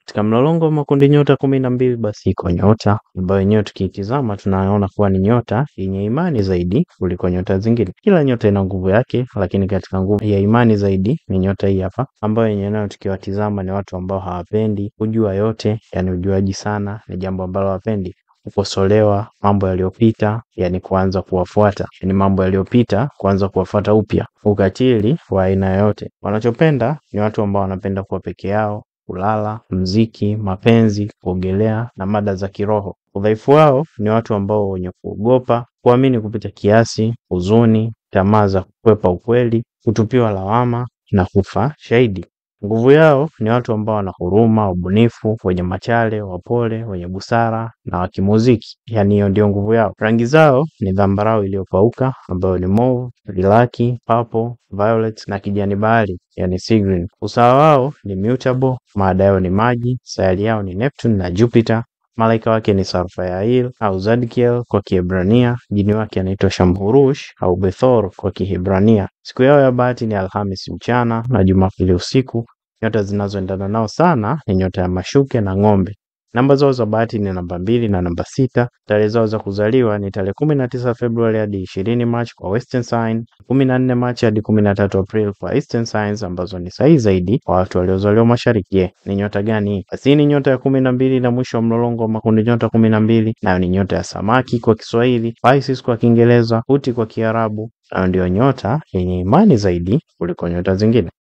Katika mlolongo wa makundi nyota 12 basi iko nyota ambayo yenyewe tukiitizama tunaona kuwa ni nyota yenye imani zaidi kuliko nyota zingine. Kila nyota ina nguvu yake, lakini katika nguvu ya imani zaidi ni nyota hii hapa, ambayo yenyewe nayo tukiwatizama ni watu ambao hawapendi kujua yote, yani ujuaji sana ni jambo ambalo hawapendi. Kukosolewa mambo yaliyopita, yani kuanza kuwafuata, yani mambo yaliyopita kuanza kuwafuata upya. Ukatili wa aina yote. Wanachopenda ni watu ambao wanapenda kuwa peke yao, kulala, mziki, mapenzi, kuogelea na mada za kiroho. Udhaifu wao ni watu ambao wenye kuogopa, kuamini kupita kiasi, huzuni, tamaa za kukwepa ukweli, kutupiwa lawama na kufa shahidi. Nguvu yao ni watu ambao wana huruma, ubunifu, wenye machale, wapole, wenye busara na wa kimuziki. Yani hiyo ndio nguvu yao. Rangi zao ni zambarau iliyopauka ambayo ni mauve, lilaki, purple, violet na kijani bahari, yani sea green. Usawa wao ni mutable, maada yao ni maji, sayari yao ni Neptune na Jupiter. Malaika wake ni Sarfayail au Zadkiel kwa Kiebrania, jini wake anaitwa Shamhurush au Bethor kwa Kiebrania. Siku yao ya bahati ni Alhamisi mchana na Jumapili usiku. Nyota zinazoendana nao sana ni nyota ya mashuke na ng'ombe. Namba zao za bahati ni namba 2 na namba 6. Tarehe zao za kuzaliwa ni tarehe 19 Februari hadi 20 March kwa Western Sign, 14 March hadi 13 April kwa Eastern Signs, ambazo ni sahihi zaidi kwa watu waliozaliwa mashariki. Ni nyota gani? Basi ni nyota ya 12 na mwisho wa mlolongo wa makundi nyota 12, nayo ni nyota ya samaki kwa Kiswahili, Pisces kwa Kiingereza, Huti kwa Kiarabu. Nayo ndio nyota yenye imani zaidi kuliko nyota zingine.